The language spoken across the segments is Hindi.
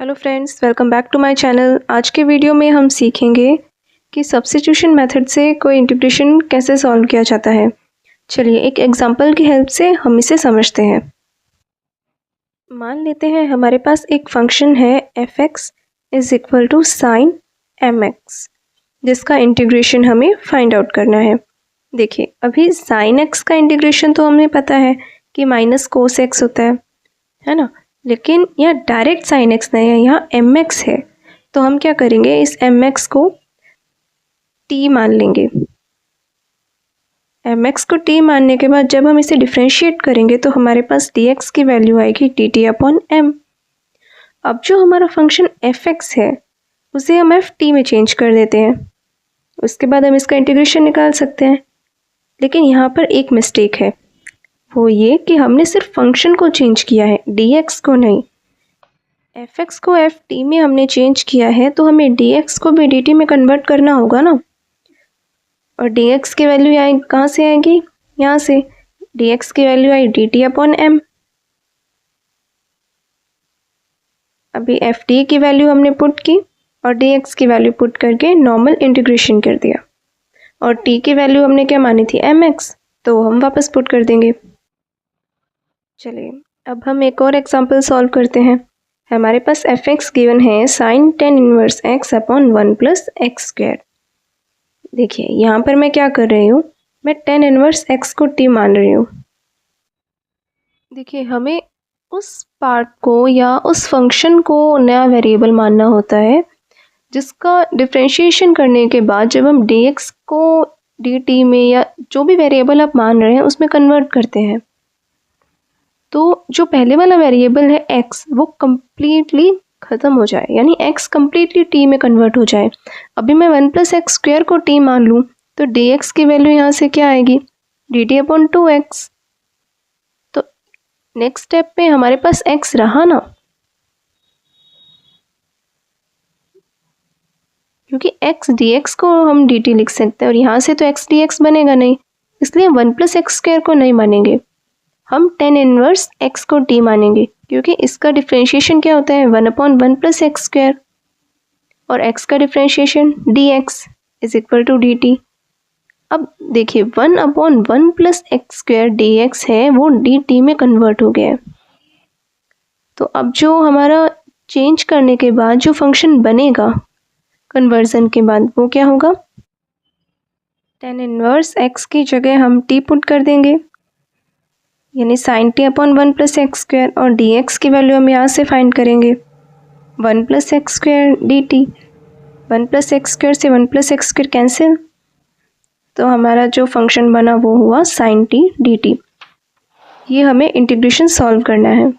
Hello friends, welcome back to my channel. आज के वीडियो में हम सीखेंगे कि सब्स्टिट्यूशन मेथड से कोई इंटीग्रेशन कैसे सॉल्व किया जाता है। चलिए एक एग्जांपल की हेल्प से हम इसे समझते हैं। मान लेते हैं हमारे पास एक फंक्शन है f(x) is equal to sine mx, जिसका इंटीग्रेशन हमें फाइंड आउट करना है। देखिए अभी साइन x का इंटीग्रेशन तो हमें पता है कि माइनस कोस x होता है ना, लेकिन यहाँ डायरेक्ट साइन एक्स नहीं है, यहाँ एम एक्स है। तो हम क्या करेंगे, इस एम एक्स को टी मान लेंगे। एम एक्स को टी मानने के बाद जब हम इसे डिफ्रेंशिएट करेंगे तो हमारे पास डी एक्स की वैल्यू आएगी डी टी अपॉन एम। अब जो हमारा फंक्शन एफ एक्स है उसे हम एफ टी में चेंज कर देते हैं, उसके बाद हम इसका इंटीग्रेशन निकाल सकते हैं। लेकिन यहाँ पर एक मिस्टेक है, वो ये कि हमने सिर्फ फंक्शन को चेंज किया है, डी एक्स को नहीं। एफ एक्स को एफ टी में हमने चेंज किया है तो हमें डी एक्स को भी डी टी में कन्वर्ट करना होगा ना। और डी एक्स की वैल्यू आए कहाँ से आएगी, यहाँ से। डी एक्स की वैल्यू आई डी टी अपॉन एम। अभी एफ टी की वैल्यू हमने पुट की और डी एक्स की वैल्यू पुट करके नॉर्मल इंटीग्रेशन कर दिया। और टी की वैल्यू हमने क्या मानी थी, एम एक्स, तो हम वापस पुट कर देंगे। चलिए अब हम एक और एग्जाम्पल सॉल्व करते हैं। हमारे पास एफ एक्स गिवन है sine tan inverse X upon one plus x square. देखिए यहाँ पर मैं क्या कर रही हूँ, मैं टेन इनवर्स एक्स को टी मान रही हूँ। देखिए हमें उस पार्ट को या उस फंक्शन को नया वेरिएबल मानना होता है जिसका डिफ्रेंशिएशन करने के बाद जब हम डी एक्स को डी टी में या जो भी वेरिएबल आप मान रहे हैं उसमें कन्वर्ट करते हैं तो जो पहले वाला वेरिएबल है x वो कम्प्लीटली ख़त्म हो जाए, यानी x कम्प्लीटली t में कन्वर्ट हो जाए। अभी मैं वन प्लस एक्स स्क्वायर को t मान लूँ तो dx की वैल्यू यहाँ से क्या आएगी, dt अपॉन 2x। तो नेक्स्ट स्टेप पे हमारे पास x रहा ना, क्योंकि x dx को हम dt लिख सकते हैं और यहाँ से तो x dx बनेगा नहीं, इसलिए वन प्लस एक्स स्क्वायर को नहीं मानेंगे, हम टेन इनवर्स x को t मानेंगे, क्योंकि इसका डिफ्रेंशिएशन क्या होता है, one upon one plus x square, और x का differentiation dx is equal to dt। अब देखिए one upon one plus x square dx है वो dt में कन्वर्ट हो गया है। तो अब जो हमारा चेंज करने के बाद जो फंक्शन बनेगा कन्वर्जन के बाद वो क्या होगा, टेन इनवर्स x की जगह हम t पुट कर देंगे, यानी sine t upon one plus x square, और डी एक्स की वैल्यू हम यहाँ से फाइंड करेंगे one plus x square d t. One plus x square से one plus x square cancel, तो हमारा जो फंक्शन बना वो हुआ साइन टी डी टी। ये हमें इंटीग्रेशन सॉल्व करना है।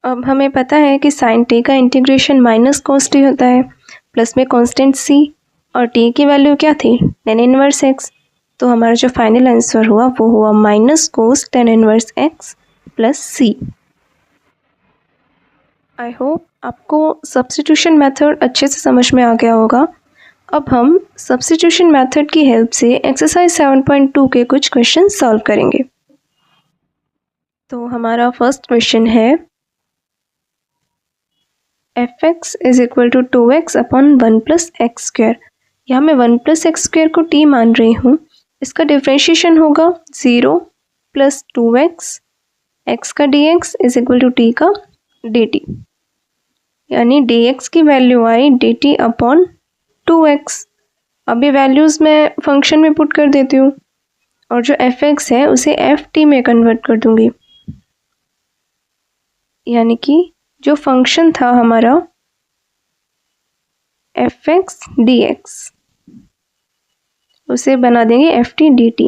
अब हमें पता है कि साइन टी का इंटीग्रेशन माइनस कोस टी होता है, प्लस में कॉन्स्टेंट सी, और टी की वैल्यू क्या थी, टेन इनवर्स एक्स। तो हमारा जो फाइनल आंसर हुआ वो हुआ minus cos tan inverse X plus C. I hope आपको सब्स्टिट्यूशन मेथड अच्छे से समझ में आ गया होगा। अब हम सब्स्टिट्यूशन मेथड की हेल्प से एक्सरसाइज 7.2 के कुछ क्वेश्चन सॉल्व करेंगे। तो हमारा फर्स्ट क्वेश्चन है F X is equal to 2x upon one plus x square. यहाँ मैं वन प्लस एक्स स्क्वायर को t मान रही हूँ, इसका डिफ्रेंशिएशन होगा 0 प्लस 2x, x का dx is equal to t का dt, यानी dx की वैल्यू आई dt अपॉन 2x। अब ये वैल्यूज़ मैं फंक्शन में पुट कर देती हूँ और जो fx है उसे ft में कन्वर्ट कर दूँगी, यानी कि जो फंक्शन था हमारा fx dx उसे बना देंगे एफ टी डी टी।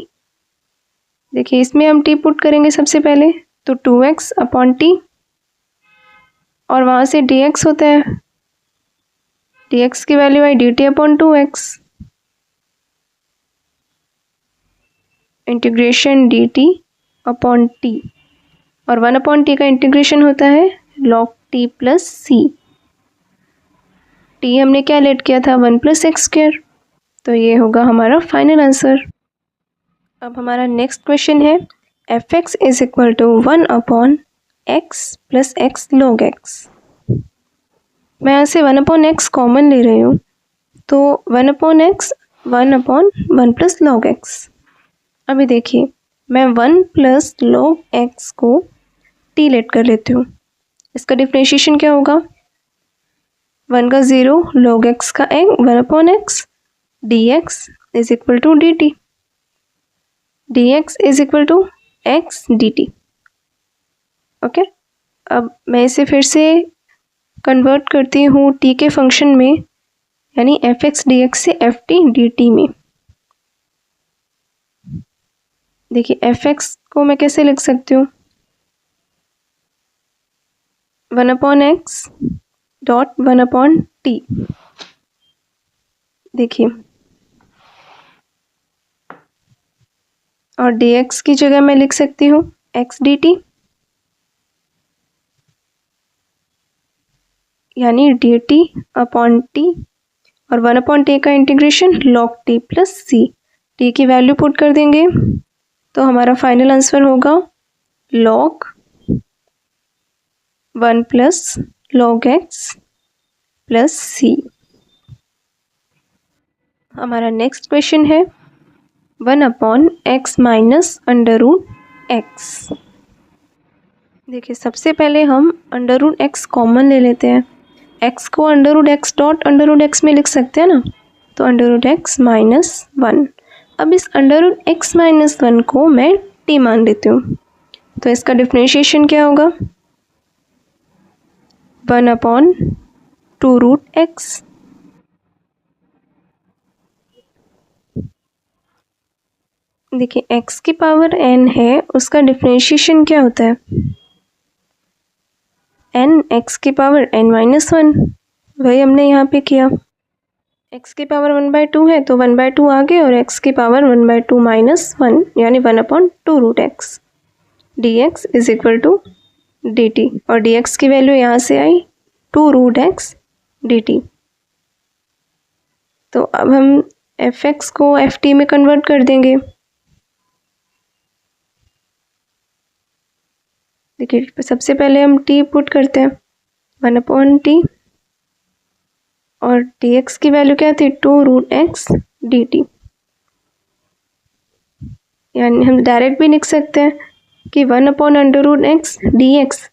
देखिए इसमें हम t पुट करेंगे सबसे पहले, तो 2x अपॉन टी, और वहाँ से dx होता है, dx की वैल्यू आई dt upon 2x, integration dt upon t, और 1 अपॉन t का इंटीग्रेशन होता है log t plus c। t हमने क्या लेट किया था, वन प्लस एक्स स्क्वायर, तो ये होगा हमारा फाइनल आंसर। अब हमारा नेक्स्ट क्वेश्चन है F X is equal to one upon x plus X log X. मैं यहाँ से 1/x कॉमन ले रही हूँ, तो 1/x 1/1 प्लस लॉग एक्स। अभी देखिए, मैं 1 प्लस लॉग एक्स को t लेट कर लेती हूँ। इसका डिफरेंशिएशन क्या होगा? 1 का 0, लॉग एक्स का 1/x, dx is equal to dt, dx is equal to x dt। Okay, अब मैं इसे फिर से कन्वर्ट करती हूँ t के फंक्शन में, यानी fx dx से ft dt में। देखिए fx को मैं कैसे लिख सकती हूँ? 1/x dot 1/t। देखिए, और dx की जगह मैं लिख सकती हूँ x dt, यानी dt अपॉन t, और 1/t का integration log t plus c। t की वैल्यू पुट कर देंगे तो हमारा फाइनल आंसर होगा log 1 plus log x plus c। हमारा नेक्स्ट क्वेश्चन है 1/x minus under root x. देखिए, सबसे पहले हम अंडर रूट एक्स कॉमन ले लेते हैं। x को under root X dot under root X में लिख सकते हैं ना, तो अंडर रूट एक्स माइनस 1। अब इस अंडर रूट एक्स माइनस 1 को मैं t मान लेती हूँ, तो इसका डिफरेंशिएशन क्या होगा? 1/2 रूट एक्स। देखिए, x की पावर n है, उसका डिफरेंशिएशन क्या होता है? n x की पावर n माइनस 1, वही हमने यहाँ पे किया। x की पावर 1/2 है तो 1/2 आगे, और x की पावर 1/2 माइनस 1 यानी 1/2 root X. dx is equal to dt, और dx की वैल्यू यहाँ से आई 2 रूट एक्स dt। तो अब हम fx को ft में कन्वर्ट कर देंगे। देखिए, सबसे पहले हम t पुट करते हैं 1/t, और dx की वैल्यू क्या थी? 2 रूट एक्स dt। यानी हम डायरेक्ट भी लिख सकते हैं कि 1/√x dx,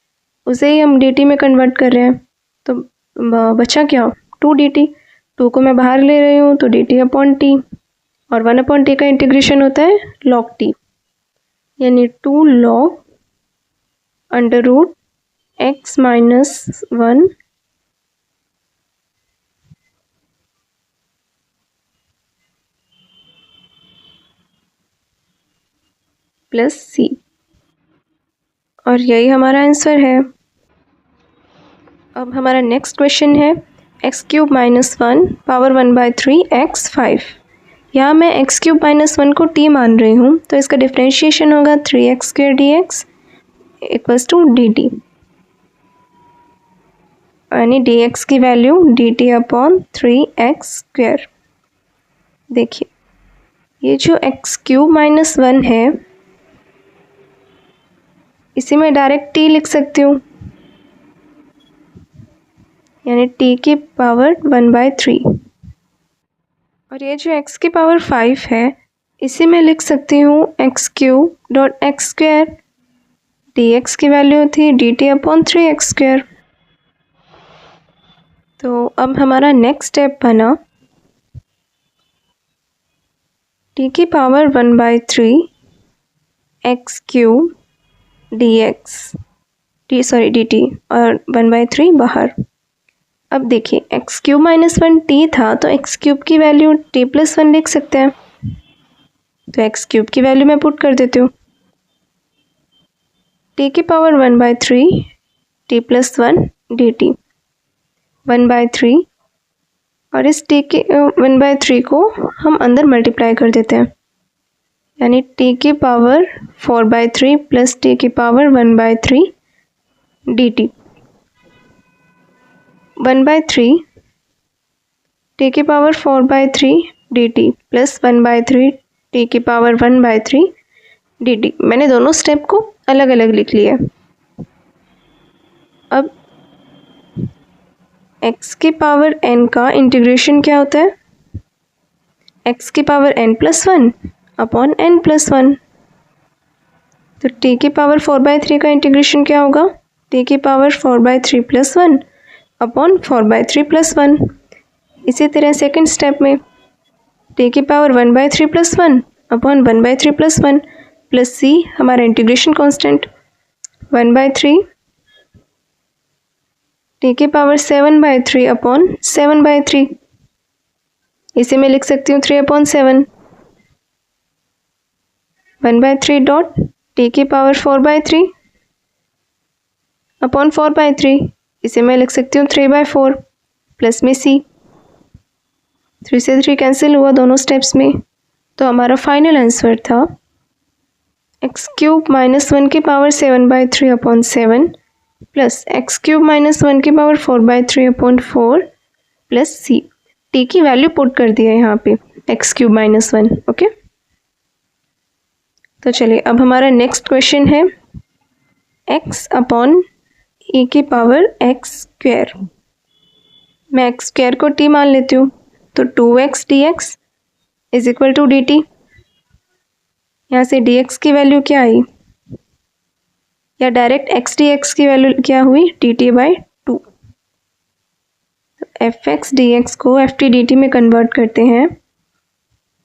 उसे ही हम dt में कन्वर्ट कर रहे हैं, तो बचा क्या? 2 dt। 2 को मैं बाहर ले रही हूँ तो dt/t, और 1/t का इंटीग्रेशन होता है log t, यानी 2 log √x minus 1 plus c, और यही हमारा आंसर है। अब हमारा नेक्स्ट क्वेश्चन है x³ माइनस 1 पावर 1/3 x5। यहाँ मैं x³ माइनस 1 को t मान रही हूँ, तो इसका डिफरेंशिएशन होगा 3x² dx equals to dt, यानी dx की वैल्यू dt/3x²। देखिए, ये जो x³ माइनस 1 है, इसे मैं डायरेक्ट t लिख सकती हूँ, यानी t की पावर 1/3। और ये जो x की पावर 5 है, इसे मैं लिख सकती हूँ x³ डॉट x²। dx की वैल्यू थी dt/3x²। तो अब हमारा नेक्स्ट स्टेप बना t की पावर 1/3 x³ dx dt, और 1/3 बाहर। अब देखिए, x³ माइनस 1 t था, तो x³ की वैल्यू t+1 लिख सकते हैं, तो x³ की वैल्यू मैं पुट कर देती हूँ, t की पावर 1/3 t+1 dt 1/3, और इस t के 1/3 को हम अंदर मल्टीप्लाई कर देते हैं, यानी t की पावर 4/3 प्लस t की पावर 1/3 dt 1/3 t की पावर 4/3 dt प्लस 1/3 t की पावर 1/3 dt। मैंने दोनों स्टेप को अलग अलग लिख लिया। x की पावर n का इंटीग्रेशन क्या होता है? x की पावर n+1 अपॉन n+1। तो t की पावर 4/3 का इंटीग्रेशन क्या होगा? t की पावर 4/3 + 1 अपॉन 4/3 + 1। इसी तरह सेकंड स्टेप में t की पावर 1/3 + 1 अपॉन 1/3 + 1 प्लस c हमारा इंटीग्रेशन कांस्टेंट 1/3 t की पावर 7/3 अपॉन 7/3। इसे मैं लिख सकती हूँ 3/7। 1/3 डॉट t की पावर 4/3 अपॉन 4/3। इसे मैं लिख सकती हूँ 3/4 प्लस में c। 3 से 3 कैंसिल हुआ दोनों स्टेप्स में, तो हमारा फाइनल आंसर था x³ - 1 की पावर 7/3 अपॉन 7 प्लस x³ - 1 की power 4/3 upon 4 plus c। t की वैल्यू पुट कर दिया यहाँ पे x³ - 1। ओके, तो चलिए अब हमारा नेक्स्ट क्वेश्चन है x अपॉन e की पावर x²। मैं x² को t मान लेती हूँ, तो 2x dx is equal to dt। यहाँ से dx की वैल्यू क्या आई, या डायरेक्ट x dx की वैल्यू क्या हुई, dt/2। fx dx को ft dt में कन्वर्ट करते हैं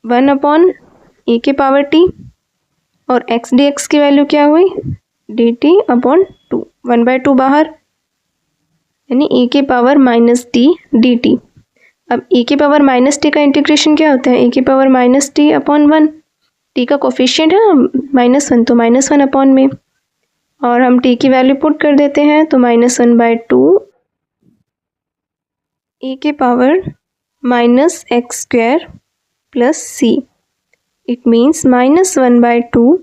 1 अपॉन e की पावर t, और x dx की वैल्यू क्या हुई, dt/2। 1/2 बाहर, यानी e की पावर -t dt। अब e की पावर -t का इंटीग्रेशन क्या होता है, e की पावर -t अपॉन 1। t का कोफिशिएंट है -1, तो -1 अपॉन में, और हम t की वैल्यू पुट कर देते हैं, तो -1/2 e की power -x² plus c। It means -1/2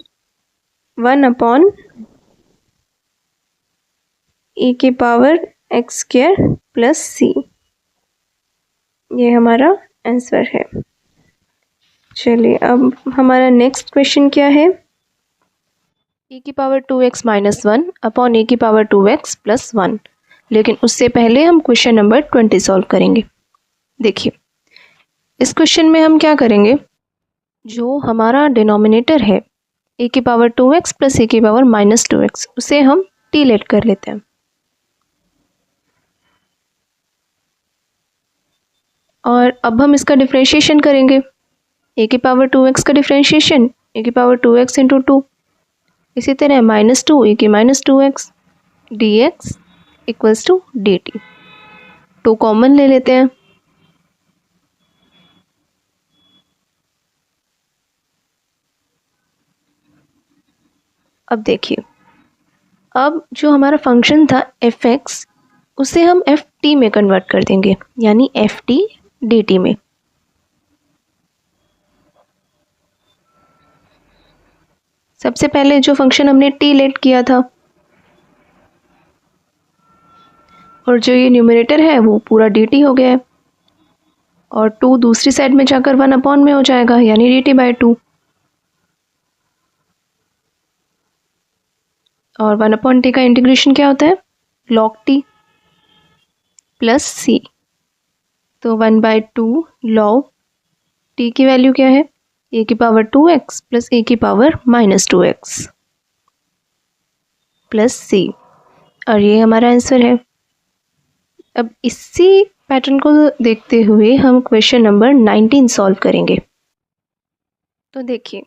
1 upon e की पावर x² प्लस c। ये हमारा आंसर है। चलिए अब हमारा नेक्स्ट क्वेश्चन क्या है, e की पावर 2x - 1 अपॉन e की पावर 2x प्लस 1। लेकिन उससे पहले हम क्वेश्चन नंबर 20 सॉल्व करेंगे। देखिए, इस क्वेश्चन में हम क्या करेंगे, जो हमारा डिनोमिनेटर है e की पावर 2x प्लस e की पावर -2x, उसे हम t लेट कर लेते हैं, और अब हम इसका डिफरेंशिएशन करेंगे। e की पावर 2x का डिफरेंशिएशन e की पावर 2x इंटू 2, इसी तरह -2 e की -2x dx equals to dt। 2 common ले लेते हैं, अब देखिए, अब जो हमारा फंक्शन था fx, उसे हम ft में कन्वर्ट कर देंगे, यानी ft dt में। सबसे पहले जो फंक्शन हमने t लेट किया था, और जो ये न्यूमरेटर है वो पूरा dt हो गया है, और 2 दूसरी साइड में जाकर 1 अपॉन में हो जाएगा, यानी dt/2। और 1 अपॉन t का इंटीग्रेशन क्या होता है, log t प्लस c। तो 1/2 log t की वैल्यू क्या है, a की पावर 2x प्लस a की पावर -2x प्लस c, और ये हमारा आंसर है। अब इसी पैटर्न को देखते हुए हम क्वेश्चन नंबर 19 सॉल्व करेंगे। तो देखिए,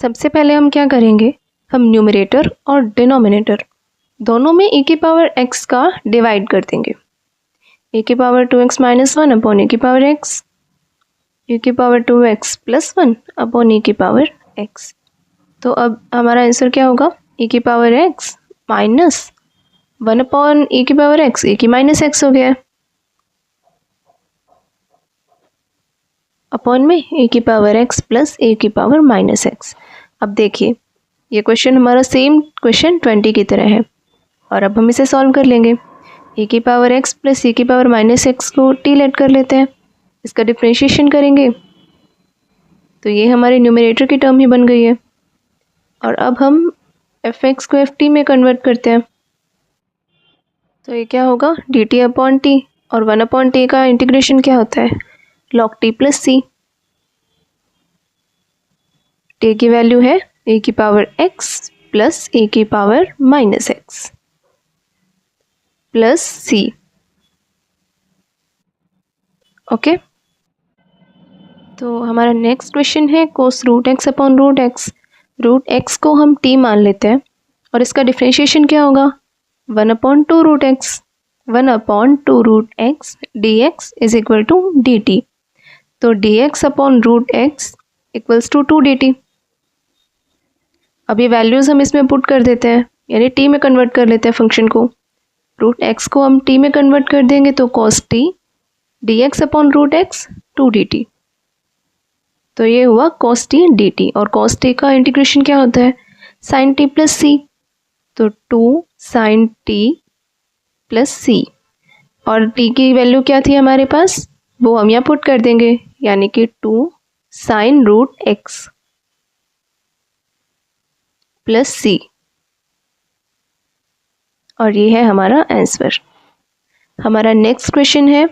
सबसे पहले हम क्या करेंगे, हम न्यूमरेटर और डिनोमिनेटर दोनों में e की पावर x का डिवाइड कर देंगे। e की पावर 2x - 1 अपॉन e की पावर x, e की power 2x plus 1 upon e की पावर x। तो अब हमारा आंसर क्या होगा, e की power x minus 1 upon e की पावर x, e की माइनस x हो गया है, अपॉन में e की पावर x प्लस a की पावर -x। अब देखिए, ये क्वेश्चन हमारा सेम क्वेश्चन 20 की तरह है, और अब हम इसे सॉल्व कर लेंगे। e की पावर x प्लस e की पावर -x को t लेट कर लेते हैं, इसका डिफरेंशिएशन करेंगे, तो ये हमारे न्यूमरेटर की टर्म ही बन गई है। और अब हम fx को ft में कन्वर्ट करते हैं, तो ये क्या होगा, dt अपॉन t। और 1/t का इंटीग्रेशन क्या होता है, log t plus c. t की वैल्यू है a की पावर x प्लस a की power minus x plus c। Okay, तो हमारा नेक्स्ट क्वेश्चन है cos root x upon root x. Root x को हम t मान लेते हैं और इसका डिफ्रेंशिएशन क्या होगा, 1/2 root x. 1/2 root x d x is equal to d t. तो d x upon root x equals to 2dt। अब ये वैल्यूज़ हम इसमें पुट कर देते हैं, यानी t में कन्वर्ट कर लेते हैं फंक्शन को। रूट एक्स को हम t में कन्वर्ट कर देंगे तो cos t D x upon root X 2dt। तो ये हुआ कॉस t dt, और कॉस t का इंटीग्रेशन क्या होता है, साइन t प्लस c। तो 2 साइन t प्लस सी, और t की वैल्यू क्या थी हमारे पास, वो हम यहाँ पुट कर देंगे, यानी कि 2 sine root X plus C, और ये है हमारा आंसर। हमारा नेक्स्ट क्वेश्चन है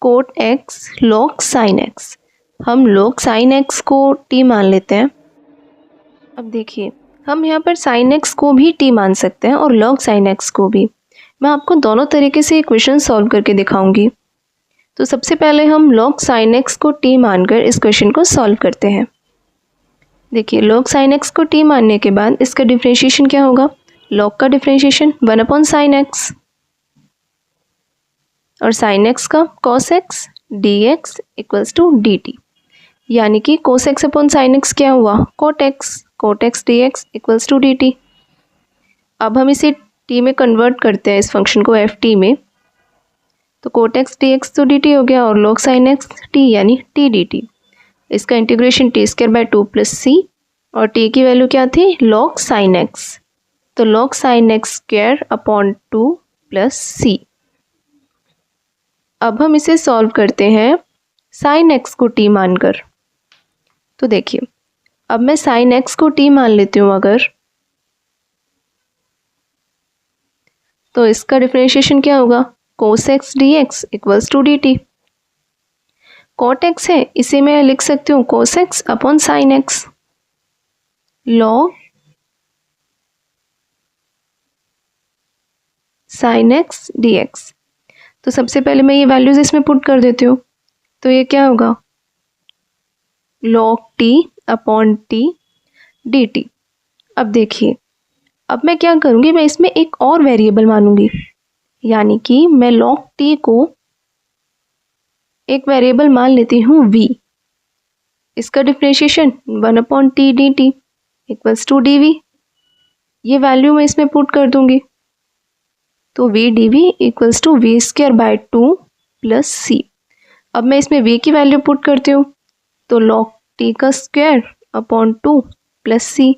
cot X log sine X. हम लॉग साइन एक्स को t मान लेते हैं। अब देखिए, हम यहाँ पर साइन एक्स को भी t मान सकते हैं और लॉग साइन एक्स को भी। मैं आपको दोनों तरीके से क्वेश्चन सॉल्व करके दिखाऊंगी। तो सबसे पहले हम log sin x को t मानकर इस क्वेश्चन को सॉल्व करते हैं। देखिए, log sin x को t मानने के बाद इसका डिफरेंशिएशन क्या होगा, log का डिफरेंशिएशन 1/sin x, और sin x का cos x dx equals to dt, यानी कि cos x upon sin x क्या हुआ, cot x dx equals to dt। अब हम इसे t में कन्वर्ट करते हैं, इस फंक्शन को ft में। तो cot x dx तो dt हो गया, और log sin x t यानी t dt। इसका इंटीग्रेशन t² 2 प्लस c, और t की वैल्यू क्या थी, log sin x। तो log sin x square upon 2 plus c। अब हम इसे सॉल्व करते हैं sin x को t मानकर। तो देखिए, अब मैं sin x को t मान लेती हूँ अगर, तो इसका डिफरेंशिएशन क्या होगा, cos x dx equals to dt। cot x है, इसे मैं लिख सकती हूँ cos x upon sin x, log sin x dx। तो सबसे पहले मैं ये वैल्यूज इसमें पुट कर देती हूँ। तो ये क्या होगा, log t upon t dt। अब देखिए, अब मैं क्या करूँगी, मैं इसमें एक और वेरिएबल मानूंगी, यानी कि मैं log t को एक वेरिएबल मान लेती हूँ v। इसका differentiation 1/t dt equals to dv। ये वैल्यू मैं इसमें पुट कर दूंगी, तो v dv equals to v² 2 plus c। अब मैं इसमें v की वैल्यू पुट करती हूँ, तो log t का स्क्वायर अपॉन 2 प्लस c,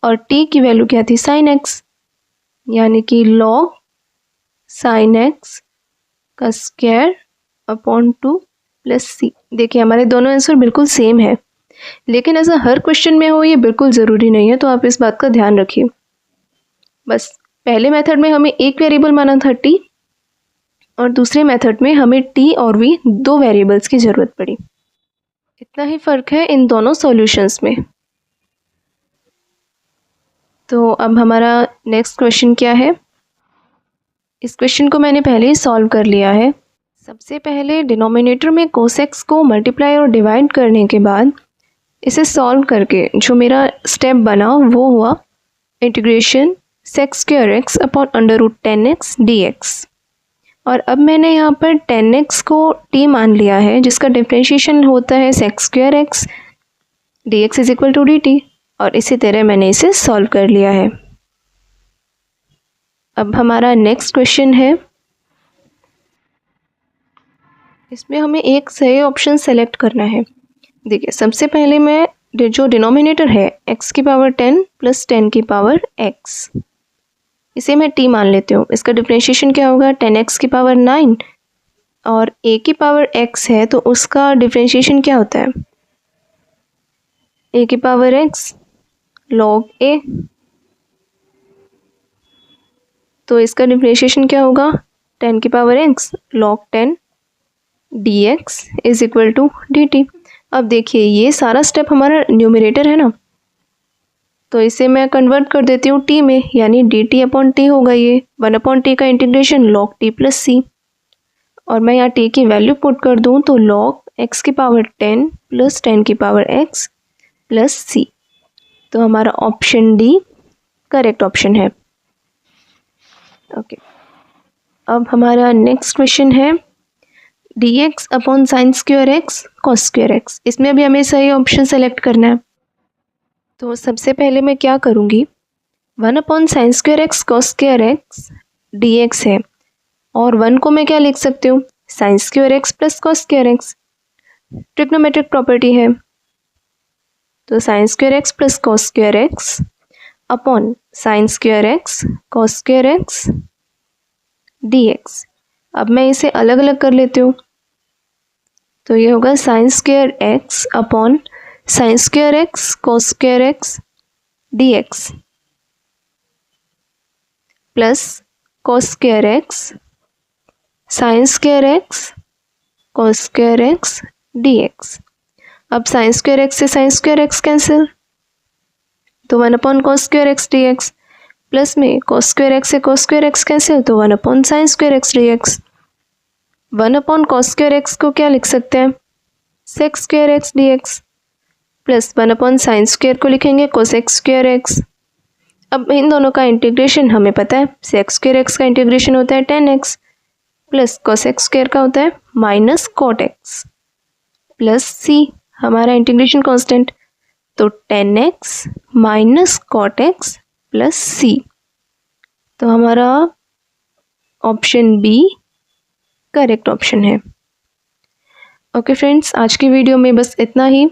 और t की वैल्यू क्या थी, sin x, यानी कि log sin x का स्क्वायर अपॉन 2 प्लस c। देखिए, हमारे दोनों आंसर बिल्कुल सेम है, लेकिन ऐसा हर क्वेश्चन में हो ये बिल्कुल ज़रूरी नहीं है, तो आप इस बात का ध्यान रखिए। बस पहले मेथड में हमें एक वेरिएबल माना था t, और दूसरे मेथड में हमें t और v दो वेरिएबल्स की ज़रूरत पड़ी। इतना ही फ़र्क है इन दोनों सॉल्यूशंस में। तो अब हमारा नेक्स्ट क्वेश्चन क्या है, इस क्वेश्चन को मैंने पहले ही सॉल्व कर लिया है। सबसे पहले डिनोमिनेटर में cos x को मल्टीप्लाई और डिवाइड करने के बाद इसे सॉल्व करके जो मेरा स्टेप बना वो हुआ integration sec² x upon √10x dx। और अब मैंने यहाँ पर 10x को t मान लिया है, जिसका डिफरेंशिएशन होता है sec² x dx is equal to dt, और इसी तरह मैंने इसे सॉल्व कर लिया है। अब हमारा नेक्स्ट क्वेश्चन है, इसमें हमें एक सही ऑप्शन सेलेक्ट करना है। देखिए, सबसे पहले मैं जो डिनोमिनेटर है x की पावर 10 प्लस 10 की पावर x, इसे मैं t मान लेती हूँ। इसका डिफरेंशिएशन क्या होगा, 10x की पावर 9, और a की पावर x है तो उसका डिफरेंशिएशन क्या होता है, a की पावर x log a। तो इसका डिफरेंशिएशन क्या होगा, 10 की power x log 10 dx is equal to dt। अब देखिए ये सारा स्टेप हमारा न्यूमरेटर है ना, तो इसे मैं कन्वर्ट कर देती हूँ t में, यानी dt अपॉन t होगा ये 1/t का integration log t plus c। और मैं यहाँ t की वैल्यू पुट कर दूँ तो log x की पावर 10 प्लस 10 की पावर x प्लस c। तो हमारा ऑप्शन डी करेक्ट ऑप्शन है। ओके, अब हमारा नेक्स्ट क्वेश्चन है dx upon sine square x cos square x. इसमें भी हमें सही ऑप्शन सेलेक्ट करना है। तो सबसे पहले मैं क्या करूँगी, 1 upon sine square x cos square x dx है, और 1 को मैं क्या लिख सकती हूँ, sine square x plus cos square x, trigonometric property है। तो sine square x plus cos square x upon sine square x cos square x dx। अब मैं इसे अलग अलग कर लेती हूँ, तो ये होगा sine square x upon sine square x cos square x dx plus cos square x sine square x cos square x dx। अब साइन स्क्वायर एक्स से साइन स्क्वायर एक्स कैंसिल, तो 1 upon cos square x dx, plus में कॉस स्क्वायर एक्स से कॉस स्क्वायर एक्स कैंसिल, तो 1 upon sine square x dx। 1 upon cos square x को क्या लिख सकते हैं, सेक square x dx, plus 1 upon sine square को लिखेंगे कोसेक स्क्वायर एक्स। अब इन दोनों का इंटीग्रेशन हमें पता है, सेक स्क्वायर एक्स का इंटीग्रेशन होता है 10x प्लस कोसेक स्क्वायर का होता है minus cot x plus c, हमारा इंटीग्रेशन कांस्टेंट, तो 10x minus cot x plus c। तो हमारा ऑप्शन बी करेक्ट ऑप्शन है। ओके फ्रेंड्स, आज की वीडियो में बस इतना ही।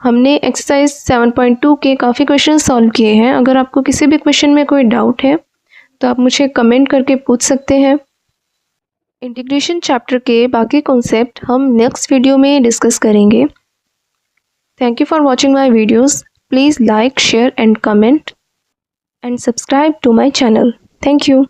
हमने एक्सरसाइज 7.2 के काफ़ी क्वेश्चन सॉल्व किए हैं। अगर आपको किसी भी क्वेश्चन में कोई डाउट है तो आप मुझे कमेंट करके पूछ सकते हैं। इंटीग्रेशन चैप्टर के बाकी कॉन्सेप्ट हम नेक्स्ट वीडियो में डिस्कस करेंगे। Thank you for watching my videos. Please like, share and comment and subscribe to my channel. Thank you.